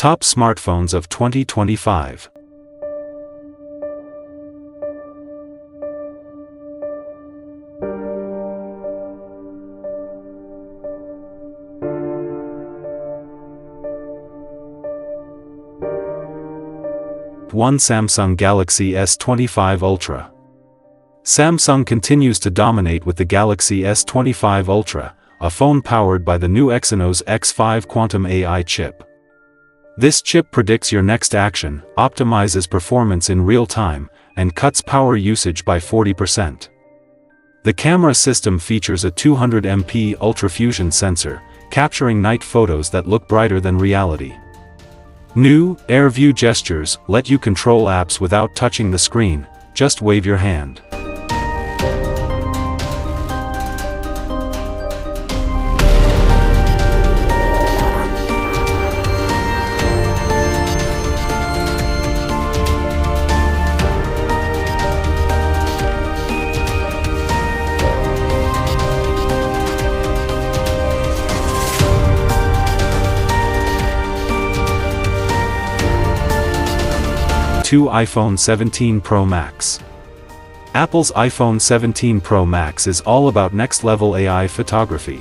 Top smartphones of 2025. One Samsung Galaxy S25 Ultra. Samsung continues to dominate with the Galaxy S25 Ultra, a phone powered by the new Exynos X5 Quantum AI chip. This chip predicts your next action, optimizes performance in real time, and cuts power usage by 40%. The camera system features a 200MP ultrafusion sensor, capturing night photos that look brighter than reality. New Air View gestures let you control apps without touching the screen, just wave your hand. Two iPhone 17 Pro Max. Apple's iPhone 17 Pro Max is all about next-level AI photography.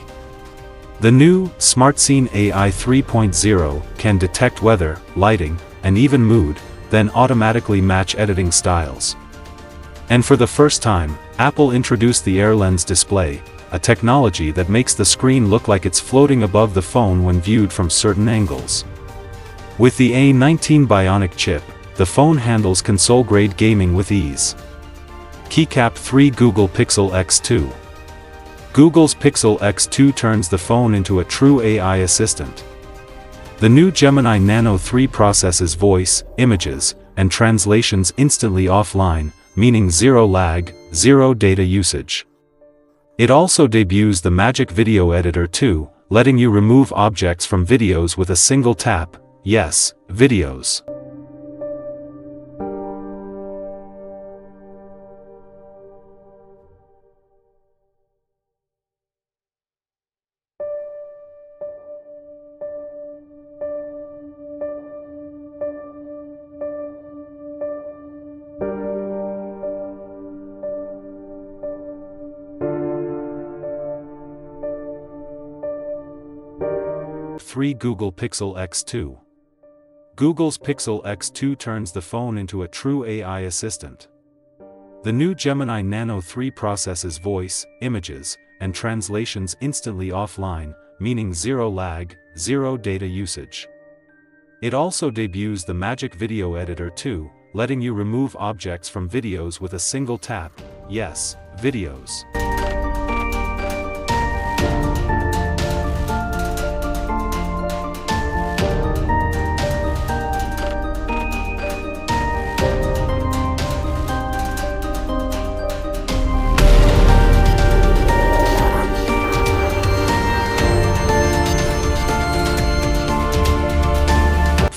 The new SmartScene AI 3.0 can detect weather, lighting, and even mood, then automatically match editing styles. And for the first time, Apple introduced the AirLens display, a technology that makes the screen look like it's floating above the phone when viewed from certain angles. With the A19 Bionic chip, the phone handles console-grade gaming with ease. Keycap 3 Google Pixel X2. Google's Pixel X2 turns the phone into a true AI assistant. The new Gemini Nano 3 processes voice, images, and translations instantly offline, meaning zero lag, zero data usage. It also debuts the Magic Video Editor 2, letting you remove objects from videos with a single tap. Yes, videos. Google Pixel X2. Google's Pixel X2 turns the phone into a true AI assistant. The new Gemini Nano 3 processes voice, images, and translations instantly offline, meaning zero lag, zero data usage. It also debuts the Magic Video Editor 2, letting you remove objects from videos with a single tap. Yes, videos.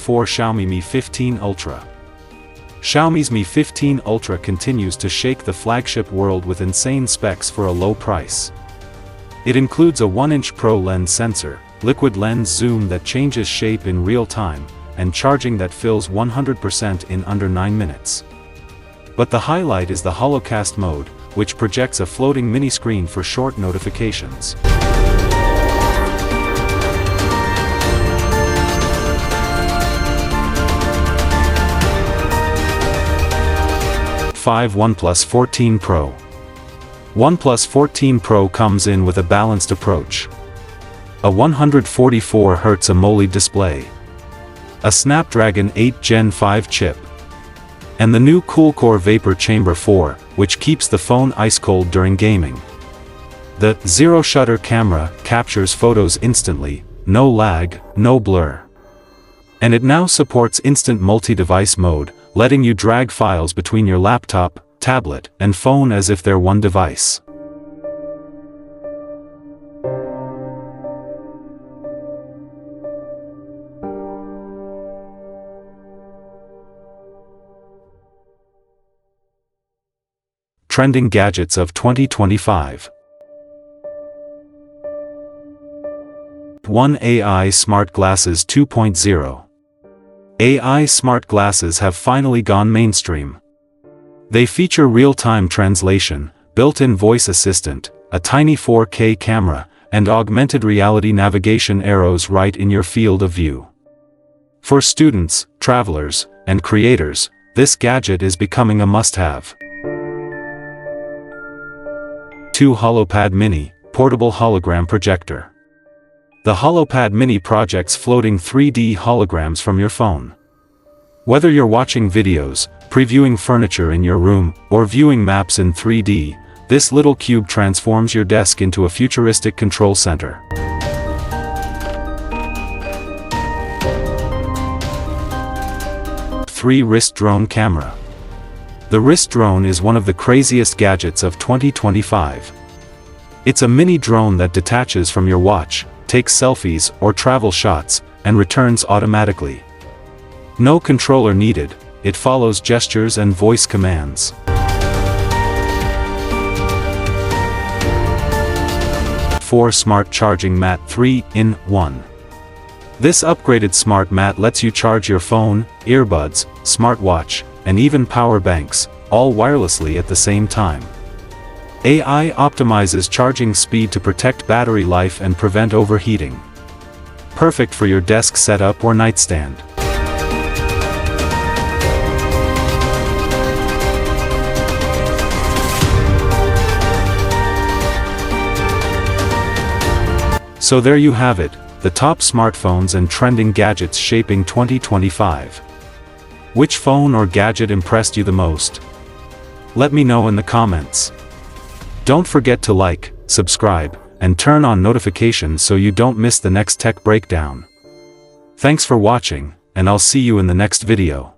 For Xiaomi Mi 15 Ultra. Xiaomi's Mi 15 Ultra continues to shake the flagship world with insane specs for a low price. It includes a 1-inch Pro lens sensor, liquid lens zoom that changes shape in real time, and charging that fills 100% in under 9 minutes. But the highlight is the Holocast mode, which projects a floating mini screen for short notifications. OnePlus 14 Pro. OnePlus 14 Pro comes in with a balanced approach. A 144Hz AMOLED display, a Snapdragon 8 Gen 5 chip, and the new Coolcore Vapor Chamber 4, which keeps the phone ice-cold during gaming. The zero-shutter camera captures photos instantly, no lag, no blur. And it now supports instant multi-device mode, letting you drag files between your laptop, tablet, and phone as if they're one device. Trending gadgets of 2025. One AI Smart Glasses 2.0. AI smart glasses have finally gone mainstream. They feature real-time translation, built-in voice assistant, a tiny 4K camera, and augmented reality navigation arrows right in your field of view. For students, travelers, and creators, this gadget is becoming a must-have. 2 HoloPad Mini, portable hologram projector. The HoloPad Mini projects floating 3D holograms from your phone. Whether you're watching videos, previewing furniture in your room, or viewing maps in 3D, this little cube transforms your desk into a futuristic control center. 3 Wrist Drone Camera. The wrist drone is one of the craziest gadgets of 2025. It's a mini drone that detaches from your watch, takes selfies or travel shots, and returns automatically. No controller needed, it follows gestures and voice commands. 4 Smart Charging Mat 3-in-1. This upgraded smart mat lets you charge your phone, earbuds, smartwatch, and even power banks, all wirelessly at the same time. AI optimizes charging speed to protect battery life and prevent overheating. Perfect for your desk setup or nightstand. So there you have it, the top smartphones and trending gadgets shaping 2025. Which phone or gadget impressed you the most? Let me know in the comments. Don't forget to like, subscribe, and turn on notifications so you don't miss the next tech breakdown. Thanks for watching, and I'll see you in the next video.